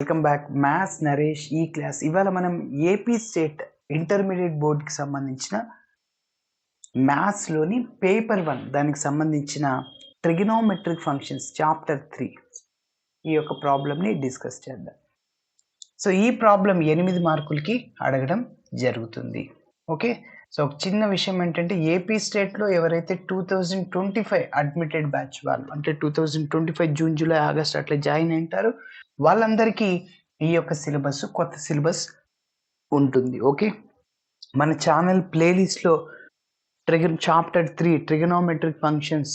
Welcome back. Maths Naresh ఈ class. ఇవాళ మనం ఏపీ స్టేట్ ఇంటర్మీడియట్ బోర్డుకి సంబంధించిన మ్యాథ్స్లోని పేపర్ 1 దానికి సంబంధించిన ట్రిగనోమెట్రిక్ ఫంక్షన్స్ చాప్టర్ 3 ఈ యొక్క ప్రాబ్లమ్ని డిస్కస్ చేద్దాం. సో ఈ ప్రాబ్లం 8 మార్కులకి అడగడం జరుగుతుంది. ఓకే, సో ఒక చిన్న విషయం ఏంటంటే ఏపీ స్టేట్లో ఎవరైతే 2025 అడ్మిటెడ్ బ్యాచ్ వాళ్ళు అంటే 2025 జూన్ జూలై ఆగస్ట్ అట్లా జాయిన్ అయింటారు వాళ్ళందరికీ ఈ యొక్క సిలబస్ కొత్త సిలబస్ ఉంటుంది. ఓకే, మన ఛానల్ ప్లేలిస్ట్లో చాప్టర్ 3 ట్రిగనోమెట్రిక్ ఫంక్షన్స్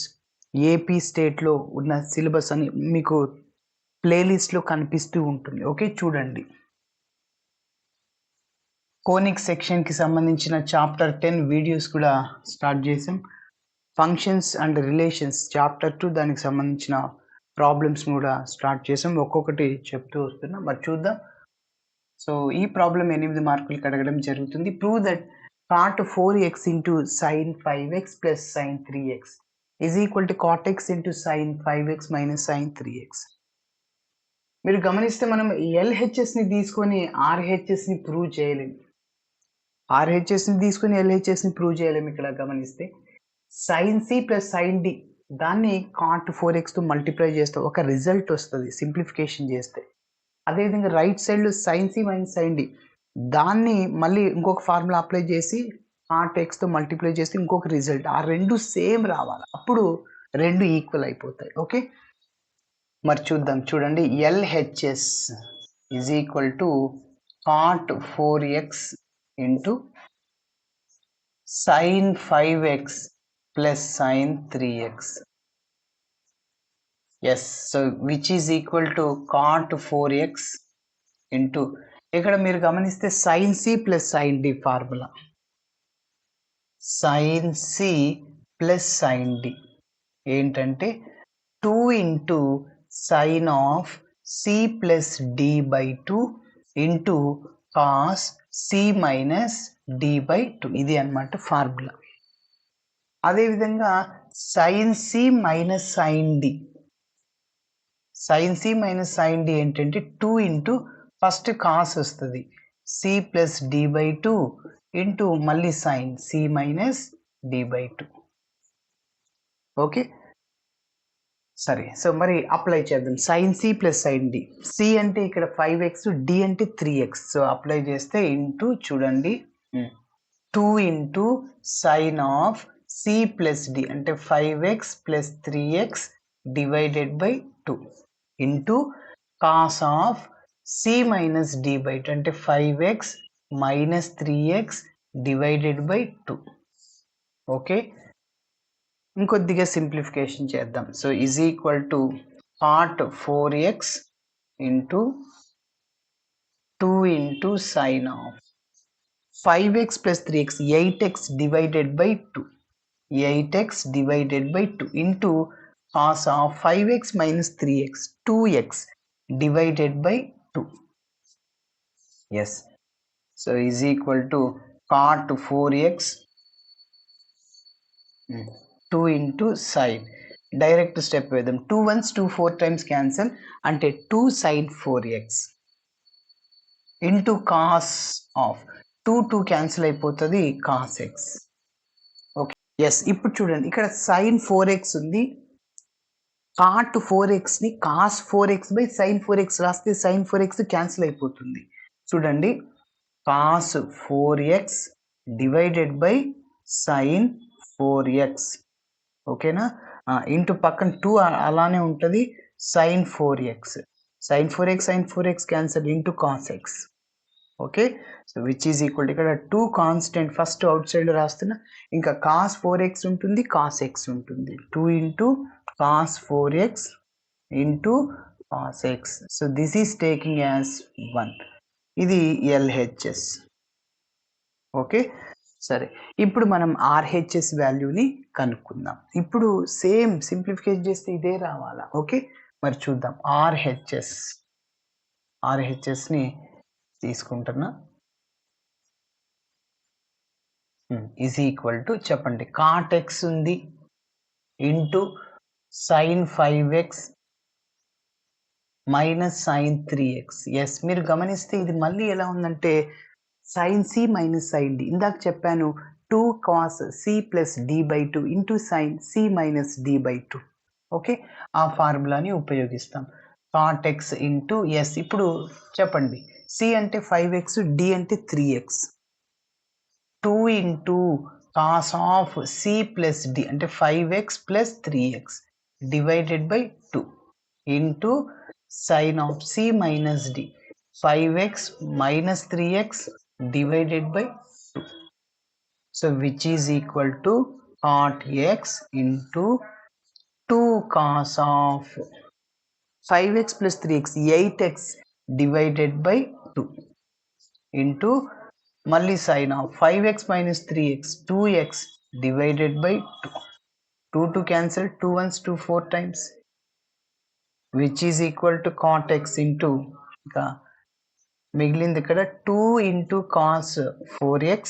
ఏపీ స్టేట్లో ఉన్న సిలబస్ అని మీకు ప్లేలిస్ట్లో కనిపిస్తూ ఉంటుంది. ఓకే, చూడండి. కోనిక్ సెక్షన్కి సంబంధించిన చాప్టర్ 10 వీడియోస్ కూడా స్టార్ట్ చేసాం. ఫంక్షన్స్ అండ్ రిలేషన్స్ చాప్టర్ 2 దానికి సంబంధించిన ప్రాబ్లమ్స్ కూడా స్టార్ట్ చేసాం. ఒక్కొక్కటి చెప్తూ వస్తున్నాం, మరి చూద్దాం. సో ఈ ప్రాబ్లం 8 మార్కులకి అడగడం జరుగుతుంది. Prove that cot 4x into sin 5x plus sin 3x is equal to cot x into sin 5x minus sin 3x. మీరు గమనిస్తే మనం ఎల్హెచ్ఎస్ని తీసుకొని ఆర్హెచ్ఎస్ని ప్రూవ్ చేయలేము. ఆర్హెచ్ఎస్ని తీసుకొని ఎల్హెచ్ఎస్ని ప్రూవ్ చేయలేము. ఇక్కడ గమనిస్తే sine C plus sine D దాన్ని కాట్ 4xతో మల్టిప్లై చేస్తే ఒక రిజల్ట్ వస్తుంది సింప్లిఫికేషన్ చేస్తే. అదేవిధంగా రైట్ సైడ్లో sine C minus sine D దాన్ని మళ్ళీ ఇంకొక ఫార్ములా అప్లై చేసి కాట్ ఎక్స్తో మల్టిప్లై చేస్తే ఇంకొక రిజల్ట్. ఆ రెండు సేమ్ రావాలి, అప్పుడు రెండు ఈక్వల్ అయిపోతాయి. ఓకే, మరి చూద్దాం. చూడండి, LHS is equal to cot 4x into sine 5x plus sine 3x. Yes, so which is equal to cot 4x into ఇక్కడ మీరు గమనిస్తే sine C plus sine D formula. Sine C plus sine D ఏంటంటే 2 into sine of C plus D by 2 into cos C minus D by 2. ఇది అన్నమాట formula. అదేవిధంగా sine C minus sine D, sine C minus sine D ఏంటంటే 2 into first cos వస్తుంది C plus D by 2 into మళ్ళీ sine C minus D by 2. Okay, సరే. So మరి apply చేద్దాం. Sine C plus sine D, C అంటే ఇక్కడ 5x, D అంటే 3x. So apply చేస్తే ఇంటూ చూడండి 2 into sine of C plus D అంటే 5x plus 3x divided by 2 into cos of C minus D by 2 అంటే 5x minus 3x divided by 2. Okay, ఇంకొద్దిగా simplification చేద్దాం. So is equal to cot 4x into 2 into sine of 5x plus 3x 8x divided by 2, 8x divided by 2 into cos of 5x minus 3x 2x divided by 2. Yes, so is equal to cot 4x 2 into sine. Direct step వేద్దాం. 2 1s 2 4 times cancel అంటే 2 sine 4x into cos of 2 2 cancel అయిపోతుంది cos x. Okay, yes. ఇప్పుడు చూడండి, ఇక్కడ sine 4x ఉంది. Cot 4xని cos 4x by sine 4x రాస్తే sign 4x cancel అయిపోతుంది. చూడండి, cos 4x divided by sine 4x. ఓకేనా, ఇంటూ పక్కన 2 అలానే ఉంటుంది sine 4x. Sine 4x sine 4x cancel into cos x. Okay, so which is equal ఇక్కడ 2 constant first out side రాస్తున్నా, ఇంకా కాస్ 4x ఉంటుంది కాస్ ఎక్స్ ఉంటుంది. 2 into cos 4x into cos X. So this is taking as 1. ఇది LHS. Okay, సరే. ఇప్పుడు మనం RHS వాల్యూని కనుక్కుందాం. ఇప్పుడు సేమ్ సింప్లిఫికేషన్ చేస్తే ఇదే రావాలా. ఓకే, మరి చూద్దాం. ఆర్హెచ్ఎస్ని తీసుకుంటున్నా. ఈజ్ ఈక్వల్ టు చెప్పండి, కాట్ ఎక్స్ ఉంది into sine 5x minus sine 3x. Yes, మీరు గమనిస్తే ఇది మళ్ళీ ఎలా ఉందంటే sine C minus sine D. ఇందాక చెప్పాను 2 cos C plus D by 2 into sine C minus D by 2. Okay, ఆ ఫార్ములాని ఉపయోగిస్తాం. Cot x into yes. ఇప్పుడు చెప్పండి, సి అంటే 5x, డి అంటే 3x. 2 into cos of C plus D అంటే 5x plus 3x divided by 2 into sine of C minus D 5x minus 3x divided by 2. So which is equal to cot x into 2 cos of 5x plus 3x 8x divided by 2 into మళ్ళీ sin of 5x minus 3x 2x divided by 2. 2 to cancel, 2 ones 2 4 times, which is equal to cot x into మిగిలింది ఇక్కడ 2 into cos 4x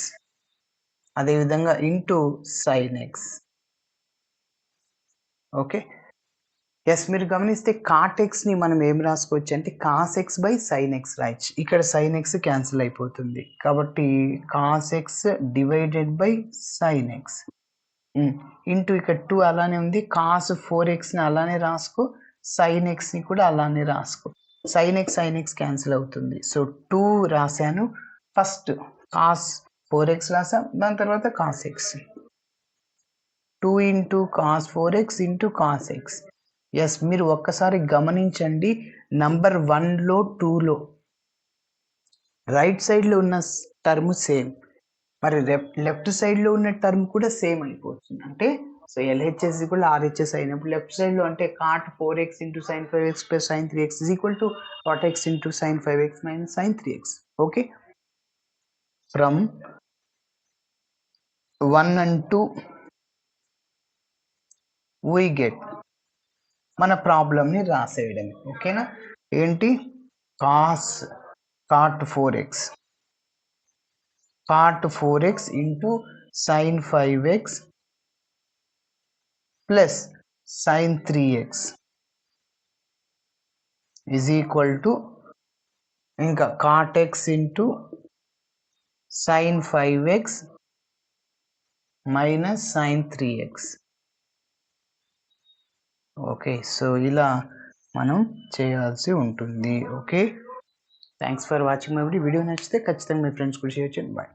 అదేవిధంగా into sine x. Okay, yes, మీరు గమనిస్తే cot ఎక్స్ని మనం ఏం రాసుకోవచ్చు అంటే cos x by sine x రాయచ్చు. ఇక్కడ సైన్ ఎక్స్ క్యాన్సిల్ అయిపోతుంది కాబట్టి cos x divided by sine x into ఇక్కడ 2 అలానే ఉంది, కాస్ 4xని అలానే రాసుకో, సైన్ ఎక్స్ని కూడా అలానే రాసుకో. సైన్ ఎక్స్ క్యాన్సిల్ అవుతుంది. సో 2 రాశాను, ఫస్ట్ కాస్ 4x రాసాం, దాని తర్వాత cos x. 2 into cos 4x into cos x. Yes, మీరు ఒక్కసారి గమనించండి, నంబర్ 1లో 2లో రైట్ సైడ్లో ఉన్న టర్మ్ సేమ్, మరి లెఫ్ట్ సైడ్లో ఉన్న టర్మ్ కూడా సేమ్ అయిపోతుంది. అంటే సో LHS కూడా RHS అయినప్పుడు లెఫ్ట్ సైడ్లో అంటే cot 4x into sine 5x plus sine 3x is equal to cot x into sine 5x minus sine 3x. Okay, from 1 and 2 we get మన ప్రాబ్లమ్ని రాసేయడమే. ఓకేనా, ఏంటి cot 4x into sine 5x plus sine 3x is equal to ఇంకా cot x into sine 5x minus sine 3x. Okay, so ఇలా మనం చేయాల్సి ఉంటుంది. Okay, thanks for watching my video. నచ్చితే ఖచ్చితంగా మీ ఫ్రెండ్స్ కూడా షేర్ చేయండి. బాయ్.